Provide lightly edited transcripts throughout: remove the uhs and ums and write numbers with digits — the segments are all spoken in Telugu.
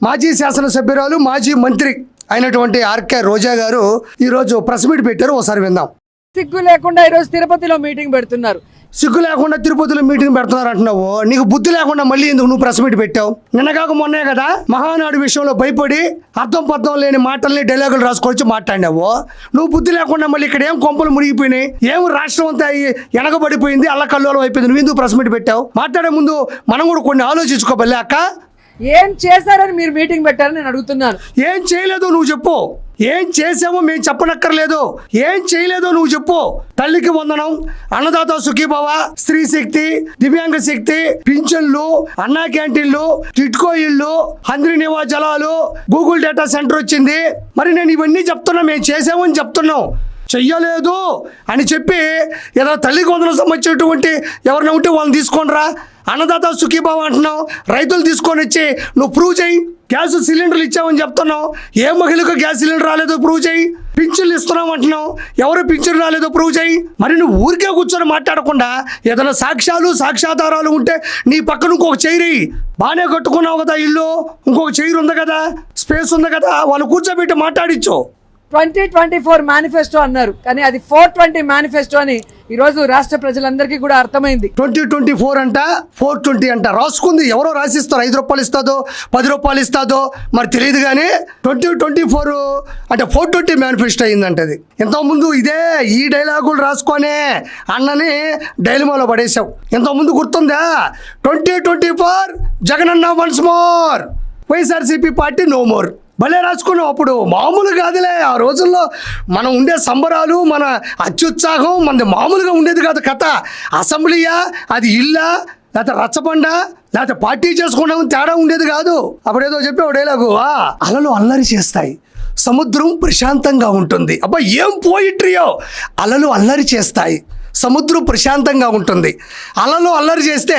మాజీ శాసనసభ్యురాలు మాజీ మంత్రి అయినటువంటి ఆర్కే రోజా గారు ఈరోజు ప్రెస్ మీట్ పెట్టారు. ఒకసారి విందాం. సిగ్గు లేకుండా ఈరోజు తిరుపతిలో మీటింగ్ పెడుతున్నారు. సిగ్గు లేకుండా తిరుపతిలో మీటింగ్ పెడుతున్నారు అంటున్నావు. నీకు బుద్ధి లేకుండా మళ్ళీ ఎందుకు నువ్వు ప్రెస్ మీట్ పెట్టావు? నిన్నగాక మొన్నే కదా మహానాడు విషయంలో భయపడి అర్థం పర్థం లేని మాటల్ని డైలాగులు రాసుకొచ్చి మాట్లాడినావు. నువ్వు బుద్ధి లేకుండా మళ్ళీ ఇక్కడ ఏం కొంపలు మునిగిపోయినాయి, ఏం రాష్ట్రం అంతా వెనకబడిపోయింది, అల్లకల్లోలం అయిపోయింది, నువ్వు ఎందుకు ప్రెస్ మీట్ పెట్టావు? మాట్లాడే ముందు మనం కూడా కొన్ని ఆలోచించుకోబల్లే అక్క. ఏం చేశారని మీరు మీటింగ్ పెట్టారని నేను అడుగుతున్నాను. ఏం చేయలేదో నువ్వు చెప్పు. ఏం చేసామో మేము చెప్పనక్కర్లేదు. ఏం చేయలేదో నువ్వు చెప్పు. తల్లికి వందనం, అన్నదాత సుఖీభవ, స్త్రీ శక్తి, దివ్యాంగ శక్తి, పింఛన్లు, అన్నా క్యాంటీన్లు, టిట్కో ఇళ్ళు, హంద్రి నివా జలాలు, గూగుల్ డేటా సెంటర్ వచ్చింది. మరి నేను ఇవన్నీ చెప్తున్నా, మేము చేసామని చెప్తున్నాం. చెయ్యలేదు అని చెప్పి ఏదో తల్లికి వందనం సంబంధించినటువంటి ఎవరైనా ఉంటే వాళ్ళని తీసుకోనరా. అన్నదాత సుఖీభావ అంటున్నావు, రైతులు తీసుకొని వచ్చి నువ్వు ప్రూవ్ చేయి. గ్యాస్ సిలిండర్లు ఇచ్చామని చెప్తున్నావు, ఏ మహిళకు గ్యాస్ సిలిండర్ రాలేదో ప్రూవ్ చేయి. పింఛన్లు ఇస్తున్నావు అంటున్నావు, ఎవరు పింఛన్లు రాలేదో ప్రూవ్ చేయి. మరి నువ్వు ఊరికే కూర్చొని మాట్లాడకుండా ఏదైనా సాక్ష్యాధారాలు ఉంటే నీ పక్కన ఇంకొక చైర్ బాగానే కట్టుకున్నావు కదా, ఇల్లు ఇంకొక చైర్ ఉంది కదా, స్పేస్ ఉంది కదా, వాళ్ళు కూర్చోబెట్టి మాట్లాడించు. 2024 మేనిఫెస్టో అన్నారు, కానీ అది 420 మేనిఫెస్టో అని ఈరోజు రాష్ట్ర ప్రజలందరికీ కూడా అర్థమైంది. 2024 అంట, 420 అంట రాసుకుంది. ఎవరో రాసిస్తారు, 5 రూపాయలు ఇస్తాదో 10 రూపాయలు ఇస్తాదో మరి తెలియదు. కానీ 2024 అంటే 420 మేనిఫెస్టో అయిందంటది. ఇంతకుముందు ఈ డైలాగులు రాసుకొనే అన్నని డైలమాలో పడేసావు. ఇంతకుముందు గుర్తుందా? 2024 Jagananna once more, YSRCP party no more. భలే రాసుకున్నాం. అప్పుడు మామూలు కాదులే. ఆ రోజుల్లో మనం ఉండే సంబరాలు, మన అత్యుత్సాహం మనది మామూలుగా ఉండేది కాదు. కథ అసెంబ్లీయా, అది ఇల్లా, లేకపోతే రచ్చబండ, లేకపోతే పార్టీ చేసుకున్నాం, తేడా ఉండేది కాదు. అప్పుడేదో చెప్పే డైలాగు, అలలు అల్లరి చేస్తాయి, సముద్రం ప్రశాంతంగా ఉంటుంది. అబ్బా ఏం పోయిట్రియో! అలలు అల్లరి చేస్తాయి, సముద్రం ప్రశాంతంగా ఉంటుంది. అలలు అల్లరి చేస్తే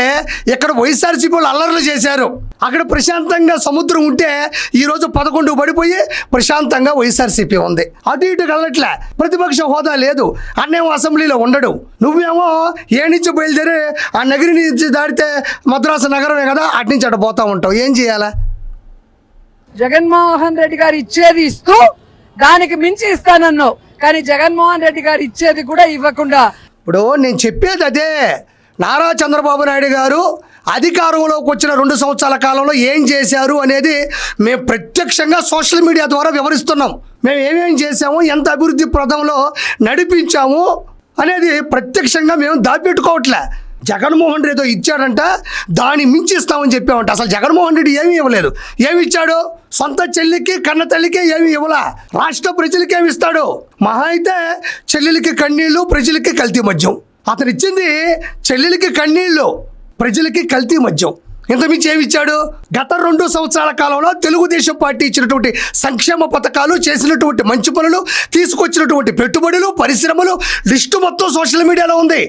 ఇక్కడ వైఎస్ఆర్సీపీ వాళ్ళు అల్లర్లు చేశారు. అక్కడ ప్రశాంతంగా సముద్రం ఉంటే ఈరోజు 11 పడిపోయి ప్రశాంతంగా వైఎస్ఆర్సీపీ ఉంది. అటు ఇటు కలట్లే, ప్రతిపక్ష హోదా లేదు, అన్నేమో అసెంబ్లీలో ఉండడు. నువ్వేమో ఏ నుంచి బయలుదేరి ఆ నగరి నుంచి దాడితే మద్రాసు నగరమే కదా, అటు నుంచి అటు పోతా ఉంటావు. ఏం చేయాలా? జగన్మోహన్ రెడ్డి గారు ఇచ్చేది ఇస్తూ దానికి మించి ఇస్తానన్నావు, కానీ జగన్మోహన్ రెడ్డి గారు ఇచ్చేది కూడా ఇవ్వకుండా. ఇప్పుడు నేను చెప్పేది అదే. నారా చంద్రబాబు నాయుడు గారు అధికారంలోకి వచ్చిన 2 సంవత్సరాల కాలంలో ఏం చేశారు అనేది మేము ప్రత్యక్షంగా సోషల్ మీడియా ద్వారా వివరిస్తున్నాం. మేము ఏమేం చేసాము, ఎంత అభివృద్ధి ప్రదంలో నడిపించాము అనేది ప్రత్యక్షంగా మేము దాపెట్టుకోవట్లే. జగన్మోహన్ రెడ్డి ఏదో ఇచ్చాడంట, దాన్ని మించి ఇస్తామని చెప్పామంట. అసలు జగన్మోహన్ రెడ్డి ఏమీ ఇవ్వలేదు. ఏమి ఇచ్చాడు? సొంత చెల్లికి కన్న తల్లికే ఏమి ఇవ్వలా. రాష్ట్ర ప్రజలకి ఏమి ఇస్తాడు? మహా అయితే చెల్లెలకి కన్నీళ్ళు, ప్రజలకి కల్తీ మద్యం. అతను ఇచ్చింది చెల్లెలకి కన్నీళ్ళు, ప్రజలకి కల్తీ మద్యం. ఇంతమించి ఏమి ఇచ్చాడు? గత 2 సంవత్సరాల కాలంలో తెలుగుదేశం పార్టీ ఇచ్చినటువంటి సంక్షేమ పథకాలు, చేసినటువంటి మంచి పనులు, తీసుకొచ్చినటువంటి పెట్టుబడులు, పరిశ్రమలు లిస్టు మొత్తం సోషల్ మీడియాలో ఉంది.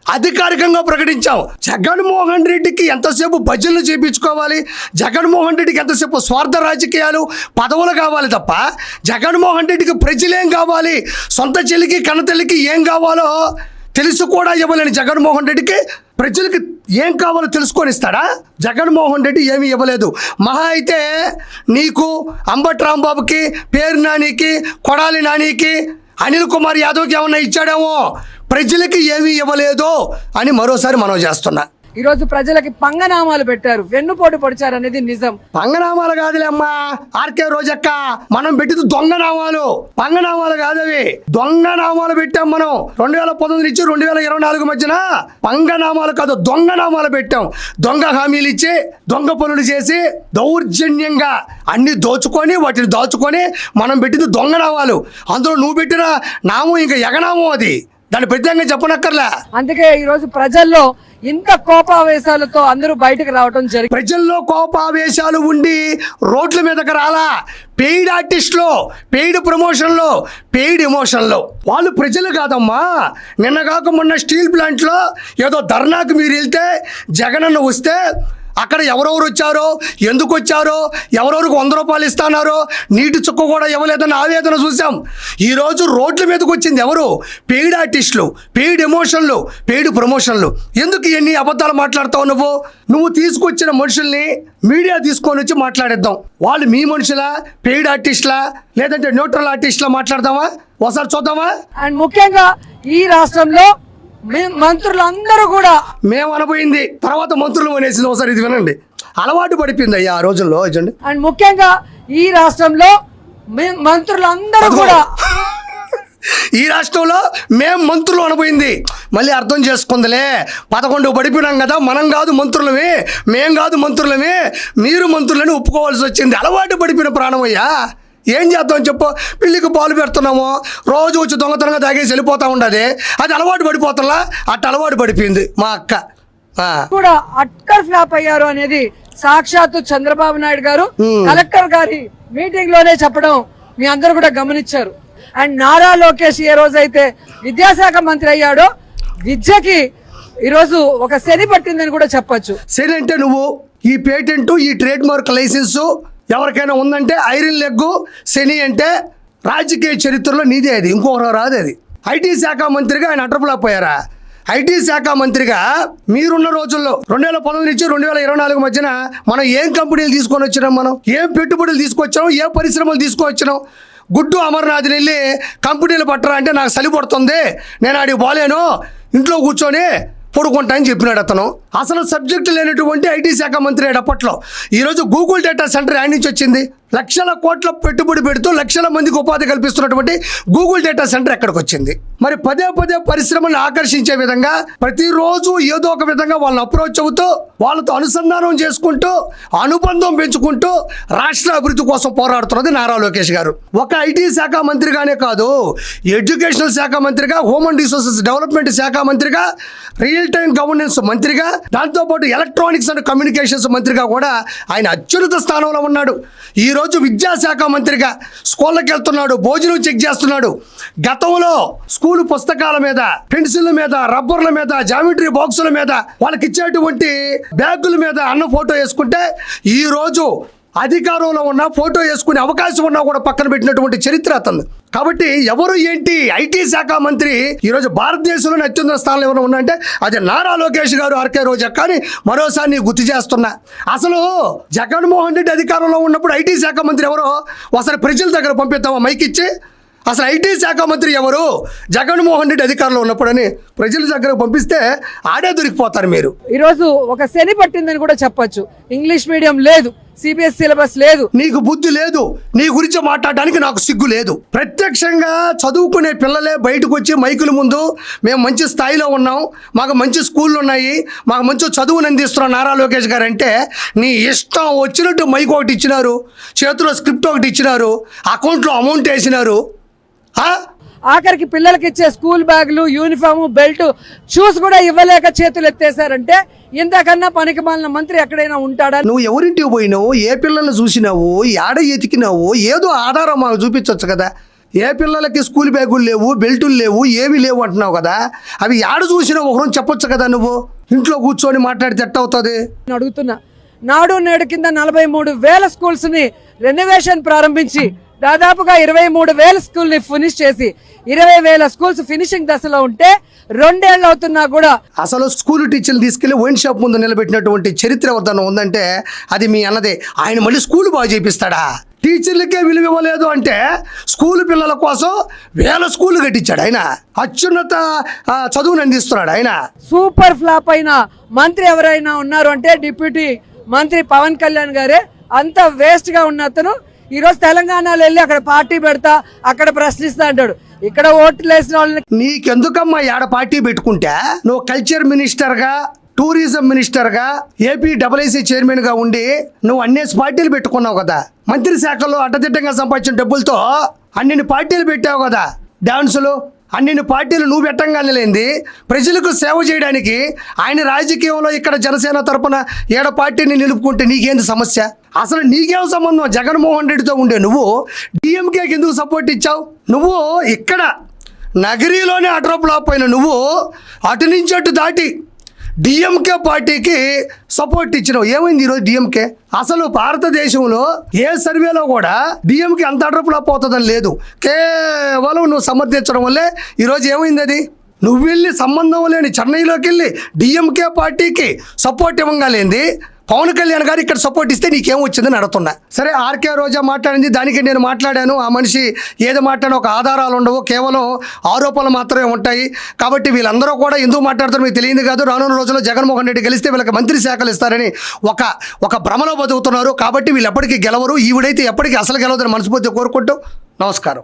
అధికారికంగా ప్రకటించాం. జగన్మోహన్ రెడ్డికి ఎంతసేపు భజనలు చేయించుకోవాలి, జగన్మోహన్ రెడ్డికి ఎంతసేపు స్వార్థ రాజకీయాలు, పదవులు కావాలి తప్ప జగన్మోహన్ రెడ్డికి ప్రజలేం కావాలి, సొంత చెల్లికి కన్నతల్లికి ఏం కావాలో తెలుసు కూడా ఇవ్వలేని జగన్మోహన్ రెడ్డికి ప్రజలకి ఏం కావాలో తెలుసుకొని ఇస్తాడా? జగన్మోహన్ రెడ్డి ఏమీ ఇవ్వలేదు. మహా అయితే నీకు, అంబటి రాంబాబుకి, పేరు నానికి, కొడాలి నానికి, అనిల్ కుమార్ యాదవ్కి ఏమన్నా ఇచ్చాడేమో. ప్రజలకి ఏమీ ఇవ్వలేదు అని మరోసారి మనం చేస్తున్నా. ఈరోజు ప్రజలకి పంగనామాలు పెట్టారు, వెన్నుపోటు పొడిచారు అనేది నిజం. పంగనామాలు కాదులే అమ్మా ఆర్కే రోజక్క, మనం పెట్టింది దొంగనామాలు, పంగనామాలు కాదవి. దొంగనామాలు పెట్టాం మనం. 2019 నుంచి 2024 మధ్యన పంగనామాలు కాదు, దొంగనామాలు పెట్టాం. దొంగ హామీలు ఇచ్చి, దొంగ పనులు చేసి, దౌర్జన్యంగా అన్ని దోచుకొని, వాటిని దాచుకొని మనం పెట్టింది దొంగనామాలు. అందులో నువ్వు పెట్టిన నామం ఇంకా ఎగనామం, అది దాన్ని ప్రత్యేకంగా చెప్పనక్కర్లే. అందుకే ఈరోజు ప్రజల్లో ఇంత కోపావేశాలతో అందరూ బయటకు రావడం జరిగింది. ప్రజల్లో కోపావేశాలు ఉండి రోడ్ల మీదకి రాలా. పెయిడ్ ఆర్టిస్టులో, పెయిడ్ ప్రమోషన్లో, పెయిడ్ ఎమోషన్లో వాళ్ళు ప్రజలు కాదమ్మా. నిన్నగాక మొన్న స్టీల్ ప్లాంట్లో ఏదో ధర్నాకు మీరు వెళ్తే జగనన్న వస్తే అక్కడ ఎవరెవరు వచ్చారో, ఎందుకు వచ్చారో, ఎవరెవరికి 100 రూపాయలు ఇస్తున్నారో, నీటి చుక్క కూడా ఇవ్వలేదని ఆవేదన చూసాం. ఈరోజు రోడ్ల మీదకి వచ్చింది ఎవరు? పెయిడ్ ఆర్టిస్టులు, పెయిడ్ ఎమోషన్లు, పెయిడ్ ప్రమోషన్లు. ఎందుకు ఇవన్నీ అబద్ధాలు మాట్లాడతావు నువ్వు తీసుకొచ్చిన మనుషుల్ని మీడియా తీసుకొని వచ్చి మాట్లాడేద్దాం. వాళ్ళు మీ మనుషులా, పెయిడ్ ఆర్టిస్టులా, లేదంటే న్యూట్రల్ ఆర్టిస్టులా మాట్లాడదామా? ఒకసారి చూద్దామా? అండ్ ముఖ్యంగా ఈ రాష్ట్రంలో మంత్రులందరూ కూడా మేము అనబోయింది తర్వాత మంత్రులు అనేసింది. ఒకసారి ఇది వినండి. అలవాటు పడిపోయింది అయ్యా ఆ రోజుల్లో. చూడండి. అండ్ ముఖ్యంగా ఈ రాష్ట్రంలో మంత్రులందరూ కూడా ఈ రాష్ట్రంలో మేము మంత్రులు అనబోయింది. మళ్ళీ అర్థం చేసుకుందిలే, 11 పడిపోయినాం కదా, మనం కాదు మంత్రులమే, మేం కాదు మంత్రులమే, మీరు మంత్రులని ఒప్పుకోవాల్సి వచ్చింది. అలవాటు పడిపోయిన ప్రాణమయ్యా. ఏం చేద్దాం చెప్పు? పిల్లికి పాలు పెడుతున్నాము, రోజు వచ్చి దొంగతనంగా తాగేసి వెళ్ళిపోతా ఉండదు. అది అలవాటు పడిపోతున్నా, అట్ట అలవాటు పడిపోయింది మా అక్క. కూడా అట్టర్ ఫ్లాప్ అయ్యారు అనేది సాక్షాత్తు చంద్రబాబు నాయుడు గారు కలెక్టర్ గారి మీటింగ్ లోనే చెప్పడం మీ అందరూ కూడా గమనించారు. అండ్ నారా లోకేష్ ఏ రోజైతే విద్యాశాఖ మంత్రి అయ్యాడో విద్యకి ఈరోజు ఒక శని పట్టిందని కూడా చెప్పొచ్చు. శని అంటే నువ్వు ఈ పేటెంట్, ఈ ట్రేడ్ మార్క్ లైసెన్సు ఎవరికైనా ఉందంటే ఐరన్ లెగ్గు. శని అంటే రాజకీయ చరిత్రలో నీదే, అది ఇంకొకరు రాదు. అది ఐటీ శాఖ మంత్రిగా ఆయన అటర్ఫ్లాప్ అయ్యారా? ఐటీ శాఖ మంత్రిగా మీరున్న రోజుల్లో 2019 నుంచి 2024 మధ్యన మనం ఏం కంపెనీలు తీసుకొని వచ్చినాం, మనం ఏం పెట్టుబడులు తీసుకొచ్చాం, ఏ పరిశ్రమలు తీసుకొచ్చినాం? గుడ్డు అమర్నాథ్ని వెళ్ళి కంపెనీలు పట్టరా అంటే నాకు చలి పడుతుంది, నేను ఆడికి పోలేను, ఇంట్లో కూర్చొని పడుకుంటా అని చెప్పినాడు అతను. అసలు సబ్జెక్టు లేనటువంటి ఐటీ శాఖ మంత్రి అప్పట్లో. ఈరోజు గూగుల్ డేటా సెంటర్ యాడ్ నుంచి వచ్చింది. లక్షల కోట్ల పెట్టుబడి పెడుతూ లక్షల మందికి ఉపాధి కల్పిస్తున్నటువంటి గూగుల్ డేటా సెంటర్ ఎక్కడికి వచ్చింది? మరి పదే పరిశ్రమలను ఆకర్షించే విధంగా ప్రతిరోజు ఏదో ఒక విధంగా వాళ్ళని అప్రోచ్ అవుతూ, వాళ్ళతో అనుసంధానం చేసుకుంటూ, అనుబంధం పెంచుకుంటూ రాష్ట్ర అభివృద్ధి కోసం పోరాడుతున్నది నారా లోకేష్ గారు. ఒక ఐటీ శాఖ మంత్రిగానే కాదు, ఎడ్యుకేషనల్ శాఖ మంత్రిగా, హ్యూమన్ రిసోర్సెస్ డెవలప్మెంట్ శాఖ మంత్రిగా, రియల్ టైం గవర్నెన్స్ మంత్రిగా, దాంతోపాటు ఎలక్ట్రానిక్స్ అండ్ కమ్యూనికేషన్స్ మంత్రిగా కూడా ఆయన అత్యున్నత స్థానంలో ఉన్నాడు. ఈరోజు విద్యాశాఖ మంత్రిగా స్కూళ్ళకి వెళ్తున్నాడు, భోజనం చెక్ చేస్తున్నాడు. గతంలో స్కూలు పుస్తకాల మీద, పెన్సిళ్ళ మీద, రబ్బర్ల మీద, జామెట్రీ బాక్సుల మీద, వాళ్ళకి ఇచ్చేటువంటి బ్యాగుల మీద అన్న ఫోటో వేసుకుంటే ఈరోజు అధికారంలో ఉన్న ఫోటో వేసుకునే అవకాశం ఉన్నా కూడా పక్కన పెట్టినటువంటి చరిత్ర అతను. కాబట్టి ఎవరు ఏంటి ఐటీ శాఖ మంత్రి ఈరోజు భారతదేశంలోనే అత్యున్నత స్థానంలో ఎవరైనా ఉన్నాయంటే అది నారా లోకేష్ గారు, ఆర్కే రోజా. కానీ మరోసారి నీకు గుర్తు చేస్తున్నా, అసలు జగన్మోహన్ రెడ్డి అధికారంలో ఉన్నప్పుడు ఐటీ శాఖ మంత్రి ఎవరో ఒకసారి ప్రజల దగ్గర పంపిద్దామా మైక్ ఇచ్చి? అసలు ఐటీ శాఖ మంత్రి ఎవరు జగన్మోహన్ రెడ్డి అధికారంలో ఉన్నప్పుడని ప్రజల దగ్గర పంపిస్తే ఆడే దొరికిపోతారు మీరు. ఈరోజు ఒక శని పట్టిందని కూడా చెప్పొచ్చు. ఇంగ్లీష్ మీడియం లేదు, సిబిఎస్ సిలబస్ లేదు, నీకు బుద్ధి లేదు, నీ గురించి మాట్లాడడానికి నాకు సిగ్గు లేదు. ప్రత్యక్షంగా చదువుకునే పిల్లలే బయటకు వచ్చి మైకుల ముందు మేము మంచి స్థాయిలో ఉన్నాం, మాకు మంచి స్కూళ్ళు ఉన్నాయి, మాకు మంచి చదువుని అందిస్తున్నాం నారా లోకేష్ గారు అంటే, నీ ఇష్టం వచ్చినట్టు మైక్ ఒకటి ఇచ్చినారు, చేతిలో స్క్రిప్ట్ ఒకటి ఇచ్చినారు, అకౌంట్లో అమౌంట్ వేసినారు. ఆఖరికి పిల్లలకి ఇచ్చే స్కూల్ బ్యాగులు, యూనిఫామ్, బెల్ట్, షూస్ కూడా ఇవ్వలేక చేతులు ఎత్తేసారంటే ఇంతకన్నా పనికిమాలిన మంత్రి ఎక్కడైనా ఉంటాడా? నువ్వు ఎవరింటికి పోయినావు, ఏ పిల్లల్ని చూసినావు, ఏడ ఎతికినావు, ఏదో ఆధారం మాకు చూపించవచ్చు కదా. ఏ పిల్లలకి స్కూల్ బ్యాగులు లేవు, బెల్టులు లేవు, ఏవి లేవు అంటున్నావు కదా, అవి ఏడ చూసినావు ఒకరు చెప్పొచ్చు కదా. నువ్వు ఇంట్లో కూర్చొని మాట్లాడితే ఎట్ట అవుతుంది? అడుగుతున్నా. నాడు నేడు కింద 43,000 స్కూల్స్ ని రెనోవేషన్ ప్రారంభించి దాదాపుగా 23,000 స్కూల్ ని ఫినిష్ చేసి 20,000 స్కూల్స్ ఫినిషింగ్ దశలో ఉంటే 2 ఏళ్ళు అవుతున్నా కూడా అసలు స్కూల్ టీచర్లు తీసుకెళ్లి వైన్ షాప్ ముందు నిలబెట్టినటువంటి చరిత్ర వద్దన ఉందంటే అది మీ అన్నదే. ఆయన మళ్ళీ స్కూల్ బాగా చేపిస్తాడా? టీచర్లకే విలువ ఇవ్వలేదు అంటే స్కూల్ పిల్లల కోసం 1000 స్కూళ్ళు కట్టించాడు ఆయన. అత్యున్నత చదువును అందిస్తున్నాడు ఆయన. సూపర్ ఫ్లాప్ అయిన మంత్రి ఎవరైనా ఉన్నారు అంటే డిప్యూటీ మంత్రి పవన్ కళ్యాణ్ గారే. అంత వేస్ట్ గా ఉన్న అతను ఈరోజు తెలంగాణలో వెళ్ళి అక్కడ పార్టీ పెడతా, అక్కడ ప్రశ్నిస్తా అంటాడు. ఇక్కడ ఓట్లు వేసిన వాళ్ళని నీకెందుకమ్మా ఏడ పార్టీ పెట్టుకుంటే? నువ్వు కల్చర్ మినిస్టర్గా, టూరిజం మినిస్టర్గా, ఏపీఐఐసి చైర్మన్గా ఉండి నువ్వు అన్నేసి పార్టీలు పెట్టుకున్నావు కదా. మంత్రి శాఖలో అడ్డదిడ్డంగా సంపాదించిన డబ్బులతో అన్ని పార్టీలు పెట్టావు కదా. డాన్సులు అన్ని పార్టీలు నువ్వు పెట్టంగానే లేనిది ప్రజలకు సేవ చేయడానికి ఆయన రాజకీయంలో ఇక్కడ జనసేన తరపున ఏడ పార్టీని నిలుపుకుంటే నీకేంది సమస్య? అసలు నీకేం సంబంధం? జగన్మోహన్ రెడ్డితో ఉండే నువ్వు డిఎంకేకి ఎందుకు సపోర్ట్ ఇచ్చావు? నువ్వు ఇక్కడ నగరీలోనే అట్రప్లాప్ అయిన నువ్వు అటు నుంచి అటు దాటి డిఎంకే పార్టీకి సపోర్ట్ ఇచ్చినావు. ఏమైంది ఈరోజు డిఎంకే? అసలు భారతదేశంలో ఏ సర్వేలో కూడా డిఎంకే అంత అడ్రపులా పోతుందని లేదు. కేవలం నువ్వు సమర్థించడం వల్లే ఈరోజు ఏమైంది అది? నువ్వు వెళ్ళి సంబంధం లేని చెన్నైలోకి వెళ్ళి డిఎంకే పార్టీకి సపోర్ట్ ఇవ్వంగా లేనిది పవన్ కళ్యాణ్ గారు ఇక్కడ సపోర్ట్ ఇస్తే నీకేం వచ్చిందని అడుగుతున్నా. సరే, ఆర్కే రోజా మాట్లాడింది, దానికి నేను మాట్లాడాను. ఆ మనిషి ఏది మాట్లాడినా ఒక ఆధారాలు ఉండవు, కేవలం ఆరోపణలు మాత్రమే ఉంటాయి. కాబట్టి వీళ్ళందరూ కూడా ఎందుకు మాట్లాడుతారో మీకు తెలియదు కాదు. రానున్న రోజుల్లో జగన్మోహన్ రెడ్డి గెలిస్తే వీళ్ళకి మంత్రి శాఖలు ఇస్తారని ఒక భ్రమలో బతుకుతున్నారు. కాబట్టి వీళ్ళు ఎప్పటికీ గెలవరు. ఈవిడైతే ఎప్పటికీ అసలు గెలవదని మనస్ఫూర్తిగా కోరుకుంటూ నమస్కారం.